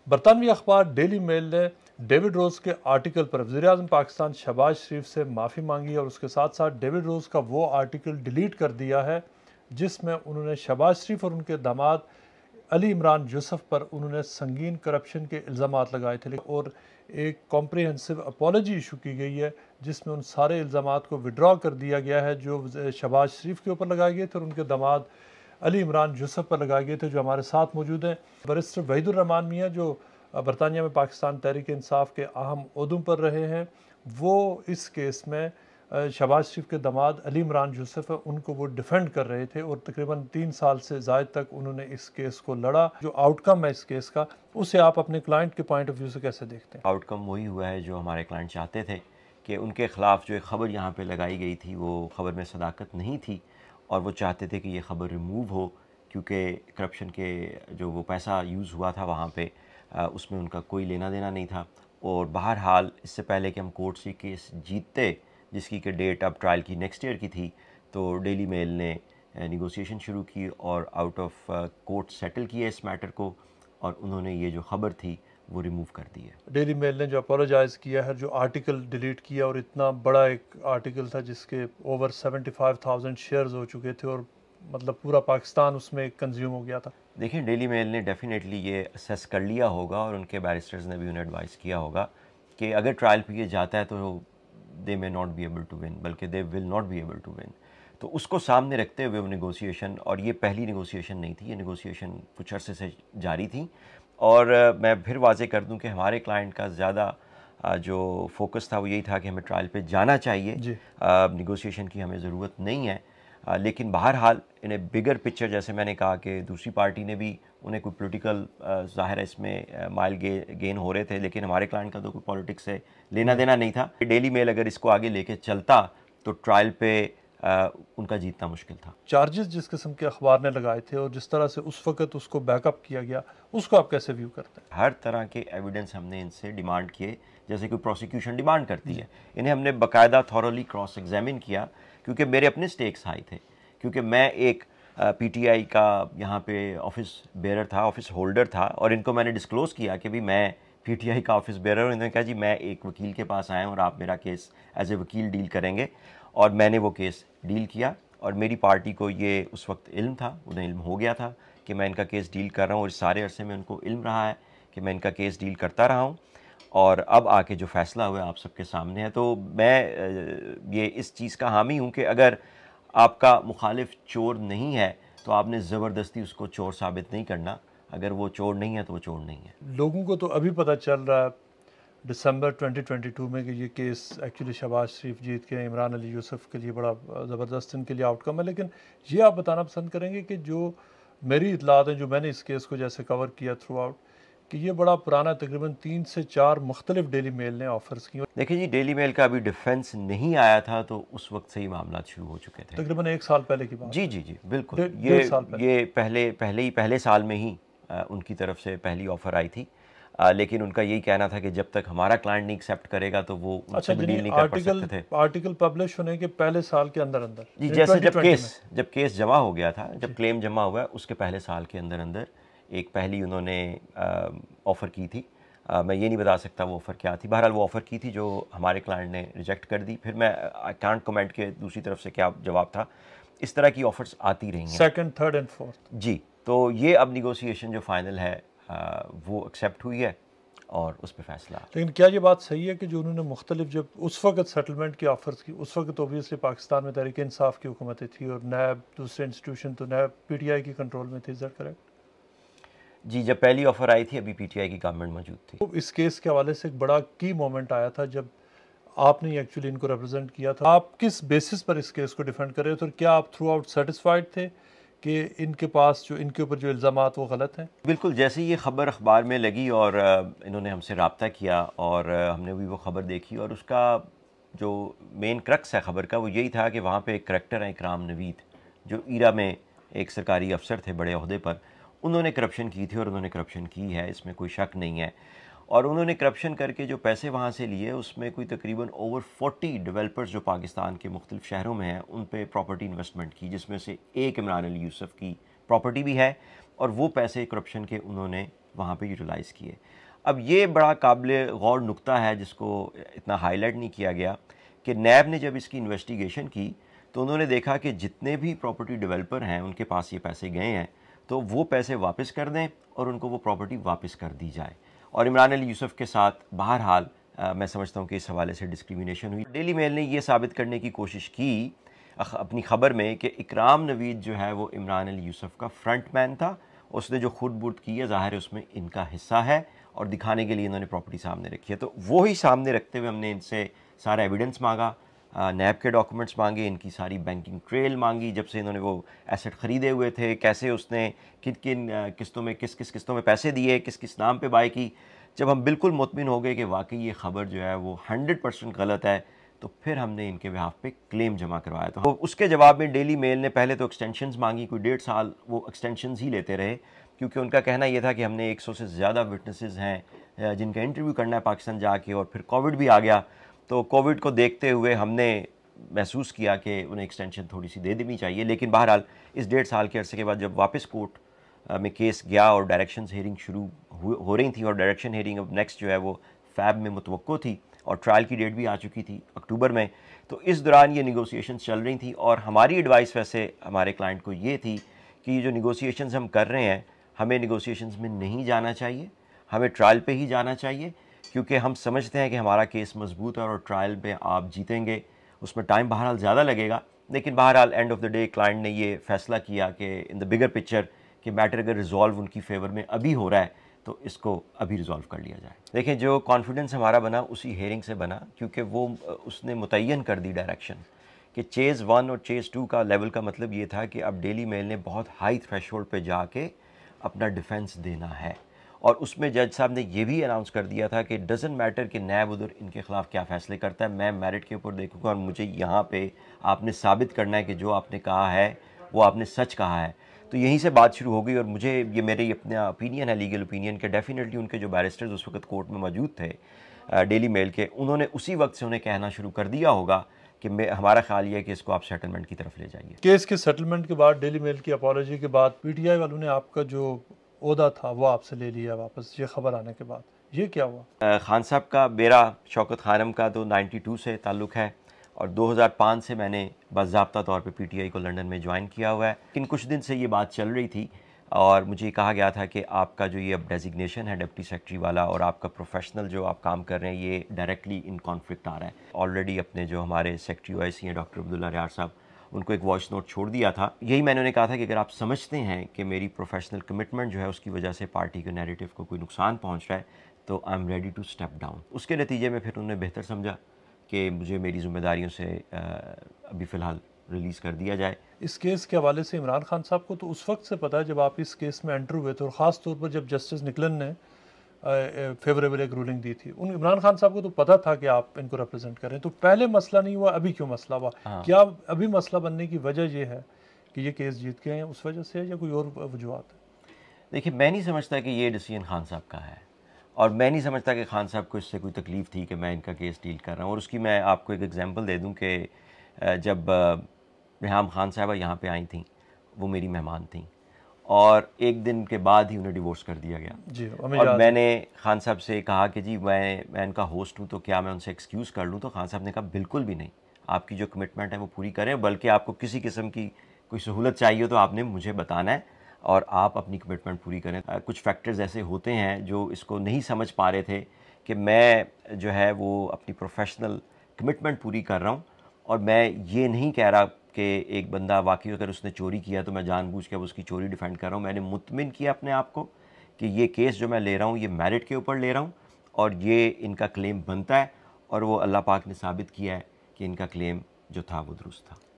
बरतानवी अखबार daily mail ने David रोज़ के आर्टिकल पर वज़ीर-ए-आज़म पाकिस्तान शहबाज शरीफ से माफ़ी मांगी और उसके साथ साथ डेविड रोज़ का वो आर्टिकल डिलीट कर दिया है जिसमें उन्होंने शहबाज शरीफ और उनके दामाद अली इमरान यूसुफ पर उन्होंने संगीन करप्शन के इल्ज़ामात लगाए थे और एक कॉम्प्रिहेंसिव अपॉलजी इशू की गई है जिसमें उन सारे इल्ज़ामात को विड्रॉ कर दिया गया है जो शहबाज शरीफ के ऊपर लगाए गए थे और उनके दामाद अली इमरान यूसुफ पर लगाए गए थे, जो हमारे साथ मौजूद हैं। बैरिस्टर वहीदुर रहमान मियाँ जो बरतानिया में पाकिस्तान तहरीक इंसाफ के अहम ओहदों पर रहे हैं, वो इस केस में शहबाज शरीफ के दामाद अली इमरान यूसुफ है, उनको वो डिफेंड कर रहे थे और तकरीबन 3 साल से ज़ायद तक उन्होंने इस केस को लड़ा। जो आउटकम है इस केस का, उसे आप अपने क्लाइंट के पॉइंट ऑफ व्यू से कैसे देखते हैं? आउटकम वही हुआ है जो हमारे क्लाइंट चाहते थे कि उनके ख़िलाफ़ जो एक ख़बर यहाँ पे लगाई गई थी वो ख़बर में सदाकत नहीं थी और वो चाहते थे कि ये ख़बर रिमूव हो, क्योंकि करप्शन के जो वो पैसा यूज़ हुआ था वहाँ पे उसमें उनका कोई लेना देना नहीं था। और बहरहाल इससे पहले कि हम कोर्ट से केस जीतते, जिसकी कि डेट अब ट्रायल की नेक्स्ट ईयर की थी, तो डेली मेल ने नेगोशिएशन शुरू की और आउट ऑफ कोर्ट सेटल किया इस मैटर को और उन्होंने ये जो ख़बर थी वो रिमूव कर दी है। डेली मेल ने जो अपोलोजाइज़ किया है, जो आर्टिकल डिलीट किया, और इतना बड़ा एक आर्टिकल था जिसके ओवर 75,000 शेयर्स हो चुके थे और मतलब पूरा पाकिस्तान उसमें कंज्यूम हो गया था। देखिए, डेली मेल ने डेफिनेटली ये असेस कर लिया होगा और उनके बैरिस्टर्स ने भी उन्हें एडवाइस किया होगा कि अगर ट्रायल पे ये जाता है तो they may not be able to win, बल्कि they will not be able to win. तो उसको सामने रखते हुए वो नेगोशिएशन, और ये पहली नेगोशिएशन नहीं थी, ये नेगोशिएशन कुछ अरसे से जारी थी। और मैं फिर वाज़े कर दूं कि हमारे क्लाइंट का ज़्यादा जो फोकस था वो यही था कि हमें ट्रायल पे जाना चाहिए, नेगोशिएशन की हमें ज़रूरत नहीं है। लेकिन बहरहाल इन्हें बिगर पिक्चर, जैसे मैंने कहा कि दूसरी पार्टी ने भी, उन्हें कोई पॉलिटिकल ज़ाहिर है इसमें माइल गेन हो रहे थे, लेकिन हमारे क्लाइंट का तो कोई पॉलिटिक्स से लेना देना नहीं था। डेली मेल अगर इसको आगे लेके चलता तो ट्रायल पे उनका जीतना मुश्किल था। चार्जेस जिस किस्म के अखबार ने लगाए थे और जिस तरह से उस वक़्त उसको बैकअप किया गया, उसको आप कैसे व्यू करते हैं? हर तरह के एविडेंस हमने इनसे डिमांड किए, जैसे कोई प्रोसिक्यूशन डिमांड करती है। इन्हें हमने बाकायदा थॉरली क्रॉस एग्जामिन किया, क्योंकि मेरे अपने स्टेक्स हाई थे, क्योंकि मैं एक पीटीआई का यहाँ पे ऑफिस बेरर था, ऑफिस होल्डर था, और इनको मैंने डिस्क्लोज़ किया कि भी मैं पीटीआई का ऑफिस बेरर हूँ। इन्होंने कहा जी मैं एक वकील के पास आया हूँ और आप मेरा केस एज ए वकील डील करेंगे, और मैंने वो केस डील किया। और मेरी पार्टी को ये उस वक्त इल्म था, उन्हें इल्म हो गया था कि मैं इनका केस डील कर रहा हूँ, और इस सारे अरसे में उनको इल्म रहा है कि मैं इनका केस डील करता रहा हूँ। और अब आके जो फ़ैसला हुआ आप सबके सामने है। तो मैं ये इस चीज़ का हामी हूँ कि अगर आपका मुखालिफ चोर नहीं है तो आपने ज़बरदस्ती उसको चोर साबित नहीं करना। अगर वो चोर नहीं है तो वो चोर नहीं है। लोगों को तो अभी पता चल रहा है दिसंबर 2022 में कि ये केस एक्चुअली शहबाज शरीफ जीत के इमरान अली यूसुफ के लिए बड़ा ज़बरदस्त इनके लिए आउटकम है। लेकिन ये आप बताना पसंद करेंगे कि जो मेरी इतलात हैं, जो मैंने इस केस को जैसे कवर किया थ्रू आउट, कि ये बड़ा पुराना, तकरीबन 3 से 4 मुख्तलिफ डेली मेल ने ऑफर्स की। देखिए जी, डेली मेल का अभी डिफेंस नहीं आया था तो उस वक्त से ही मामला शुरू हो चुके थे। तकरीबन 1 साल पहले की बात। जी जी जी बिल्कुल। डेढ़ साल पहले। ये पहले साल में ही उनकी तरफ से पहली ऑफ़र आई थी। लेकिन उनका यही कहना था कि जब तक हमारा क्लाइंट नहीं एक्सेप्ट करेगा तो वो उनसे भी डील नहीं कर सकते थे। आर्टिकल पब्लिश होने के पहले साल के अंदर अंदर जी, जैसे जब केस जमा हो गया था, जब क्लेम जमा हुआ, उसके पहले साल के अंदर अंदर एक पहली उन्होंने ऑफ़र की थी। मैं ये नहीं बता सकता वो ऑफ़र क्या थी। बहरहाल वो ऑफ़र की थी जो हमारे क्लाइंट ने रिजेक्ट कर दी। फिर मैं आई कांट कमेंट के दूसरी तरफ से क्या जवाब था। इस तरह की ऑफ़र्स आती रही हैं, सेकंड, थर्ड एंड फोर्थ। जी। तो ये अब निगोशिएशन जो फाइनल है वो एक्सेप्ट हुई है और उस पर फैसला। लेकिन क्या ये बात सही है कि जो उन्होंने मुख्तलिफ जब उस वक्त सेटलमेंट की ऑफर्स की, उस वक्त ओबियसली पाकिस्तान में तहरीक इंसाफ की हुकूमतें थी और नैब, दूसरे इंस्टीट्यूशन तो नैब पीटीआई की कंट्रोल में थी, इज दैट करेक्ट? जी, जब पहली ऑफ़र आई थी अभी पीटीआई की गवर्नमेंट मौजूद थी। तो इस केस के हवाले से एक बड़ा की मोमेंट आया था जब आपने एक्चुअली इनको रिप्रेजेंट किया था। आप किस बेसिस पर इस केस को डिफेंड कर रहे थे और क्या आप थ्रू आउट सेटिस्फाइड थे कि इनके पास जो इनके ऊपर जो इल्ज़ामात वो गलत हैं? बिल्कुल, जैसे ये ख़बर अखबार में लगी और इन्होंने हमसे रब्ता किया और हमने भी वो ख़बर देखी, और उसका जो मेन क्रक्स है ख़बर का वो यही था कि वहाँ पे एक करैक्टर है इकराम नवीद, जो ईरा में एक सरकारी अफसर थे बड़े ओहदे पर। उन्होंने करप्शन की थी और उन्होंने करप्शन की है, इसमें कोई शक नहीं है। और उन्होंने करप्शन करके जो पैसे वहाँ से लिए उसमें कोई तकरीबन ओवर 40 डेवलपर्स जो पाकिस्तान के मुख्तलिफ शहरों में हैं उन पे प्रॉपर्टी इन्वेस्टमेंट की, जिसमें से एक इमरान अली यूसुफ की प्रॉपर्टी भी है। और वो पैसे करप्शन के उन्होंने वहाँ पे यूटिलाइज़ किए। अब ये बड़ा काबिल गौर नुक्ता है जिसको इतना हाईलाइट नहीं किया गया कि नैब ने जब इसकी इन्वेस्टिगेशन की तो उन्होंने देखा कि जितने भी प्रॉपर्टी डेवलपर हैं उनके पास ये पैसे गए हैं तो वो पैसे वापस कर दें और उनको वो प्रॉपर्टी वापस कर दी जाए। और इमरान अली यूसुफ के साथ बहरहाल मैं समझता हूँ कि इस हवाले से डिस्क्रिमिनेशन हुई। डेली मेल ने ये साबित करने की कोशिश की अपनी ख़बर में कि इकराम नवीद जो है वो इमरान अली यूसुफ का फ्रंट मैन था, उसने जो खुद बुर्द की है ज़ाहिर है उसमें इनका हिस्सा है और दिखाने के लिए इन्होंने प्रॉपर्टी सामने रखी है। तो वो ही सामने रखते हुए हमने इनसे सारा एविडेंस मांगा, नैब के डॉक्यूमेंट्स मांगे, इनकी सारी बैंकिंग ट्रेल मांगी, जब से इन्होंने वो एसेट ख़रीदे हुए थे, कैसे उसने किन किन किस्तों में किस किस्तों में पैसे दिए, किस किस नाम पे बाय की। जब हम बिल्कुल मुतमिन हो गए कि वाकई ये ख़बर जो है वो 100% गलत है तो फिर हमने इनके बिहाफ पे क्लेम जमा करवाया। तो उसके जवाब में डेली मेल ने पहले तो एक्सटेंशंस मांगी, कोई 1.5 साल वो एक्सटेंशंस ही लेते रहे क्योंकि उनका कहना यह था कि हमने 100 से ज़्यादा विटनेसेस हैं जिनका इंटरव्यू करना है पाकिस्तान जाके, और फिर कोविड भी आ गया तो कोविड को देखते हुए हमने महसूस किया कि उन्हें एक्सटेंशन थोड़ी सी दे देनी चाहिए। लेकिन बहरहाल इस 1.5 साल के अरसे के बाद जब वापस कोर्ट में केस गया और डायरेक्शन हेयरिंग शुरू हो रही थी और डायरेक्शन हेयरिंग अब नेक्स्ट जो है वो फैब में मुतवक्को थी और ट्रायल की डेट भी आ चुकी थी अक्टूबर में, तो इस दौरान ये निगोसिएशंस चल रही थी और हमारी एडवाइस वैसे हमारे क्लाइंट को ये थी कि ये जो निगोसिएशंस हम कर रहे हैं हमें निगोसिएशंस में नहीं जाना चाहिए, हमें ट्रायल पे ही जाना चाहिए क्योंकि हम समझते हैं कि हमारा केस मजबूत है और ट्रायल पे आप जीतेंगे। उसमें टाइम बहरहाल ज़्यादा लगेगा लेकिन बहरहाल end of the day client ने ये फैसला किया कि इन द बिगर पिक्चर कि मैटर अगर रिजॉल्व उनकी फेवर में अभी हो रहा है तो इसको अभी रिजॉल्व कर लिया जाए। देखिए जो कॉन्फिडेंस हमारा बना उसी हेयरिंग से बना क्योंकि वो उसने मुतय्यन कर दी डायरेक्शन कि चेज़ 1 और चेज़ 2 का लेवल का मतलब ये था कि अब डेली मेल ने बहुत हाई थ्रेशोल्ड पे जाके अपना डिफेंस देना है और उसमें जज साहब ने ये भी अनाउंस कर दिया था कि डजेंट मैटर कि नैब उधर इनके ख़िलाफ़ क्या फ़ैसले करता है, मैं मेरिट के ऊपर देखूँगा और मुझे यहाँ पे आपने साबित करना है कि जो आपने कहा है वो आपने सच कहा है। तो यहीं से बात शुरू हो गई और मुझे ये मेरे अपना ओपिनियन है, लीगल ओपिनियन के, डेफिनेटली उनके जो बैरिस्टर्स उस वक्त कोर्ट में मौजूद थे डेली मेल के, उन्होंने उसी वक्त से उन्हें कहना शुरू कर दिया होगा कि हमारा ख्याल ये है कि इसको आप सेटलमेंट की तरफ ले जाइए। केस के सेटलमेंट के बाद डेली मेल की अपॉलॉजी के बाद पीटीआई वालों ने आपका जो ओहदा था वो आपसे ले लिया वापस, ये खबर आने के बाद ये क्या हुआ? खान साहब का मेरा शौकत खानम का तो 92 से ताल्लुक़ है और 2005 से मैंने बाज़ाब्ता तौर पे पीटीआई को लंदन में ज्वाइन किया हुआ है। लेकिन कुछ दिन से ये बात चल रही थी और मुझे कहा गया था कि आपका जो ये अब डेजिग्नेशन है डिप्टी सेक्रेटरी वाला और आपका प्रोफेशनल जो आप काम कर रहे हैं ये डायरेक्टली इन कॉन्फ्लिक्ट आ रहा है। ऑलरेडी अपने जो हमारे सेक्रेटरी ओआईसी हैं डॉक्टर अब्दुल्ला रियार साहब, उनको एक वॉइस नोट छोड़ दिया था। यही मैंने उन्हें कहा था कि अगर आप समझते हैं कि मेरी प्रोफेशनल कमिटमेंट जो है उसकी वजह से पार्टी के नैरेटिव को कोई नुकसान पहुँच रहा है तो I am ready to step down. उसके नतीजे में फिर उन्होंने बेहतर समझा कि मुझे मेरी ज़िम्मेदारियों से अभी फ़िलहाल रिलीज़ कर दिया जाए। इस केस के हवाले से इमरान खान साहब को तो उस वक्त से पता है जब आप इस केस में एंटर हुए थे और ख़ास तौर पर जब जस्टिस निकलन ने फेवरेबल एक रूलिंग दी थी, उन इमरान खान साहब को तो पता था कि आप इनको रिप्रेजेंट करें, तो पहले मसला नहीं हुआ, अभी क्यों मसला हुआ? क्या अभी मसला बनने की वजह ये है कि ये केस जीत गए हैं उस वजह से या कोई और वजूहत है? देखिए मैं नहीं समझता कि ये डिसीजन खान साहब का है और मैं नहीं समझता कि खान साहब को इससे कोई तकलीफ़ थी कि मैं इनका केस डील कर रहा हूँ। और उसकी मैं आपको एक एग्जांपल दे दूँ कि जब रेहाम खान साहबा यहाँ पे आई थी, वो मेरी मेहमान थी और एक दिन के बाद ही उन्हें डिवोर्स कर दिया गया जी। और मैंने खान साहब से कहा कि जी मैं इनका होस्ट हूँ तो क्या मैं उनसे एक्सक्यूज़ कर लूँ? तो खान साहब ने कहा बिल्कुल भी नहीं, आपकी जो कमिटमेंट है वो पूरी करें, बल्कि आपको किसी किस्म की कोई सहूलत चाहिए हो तो आपने मुझे बताना है और आप अपनी कमिटमेंट पूरी करें। कुछ फैक्टर्स ऐसे होते हैं जो इसको नहीं समझ पा रहे थे कि मैं जो है वो अपनी प्रोफेशनल कमिटमेंट पूरी कर रहा हूँ और मैं ये नहीं कह रहा कि एक बंदा वाकई अगर उसने चोरी किया तो मैं जानबूझ के उसकी चोरी डिफेंड कर रहा हूँ। मैंने मुतमिन किया अपने आप को कि ये केस जो मैं ले रहा हूँ ये मेरिट के ऊपर ले रहा हूँ और ये इनका क्लेम बनता है और वो अल्लाह पाक ने साबित किया है कि इनका क्लेम जो था वो दुरुस्त था।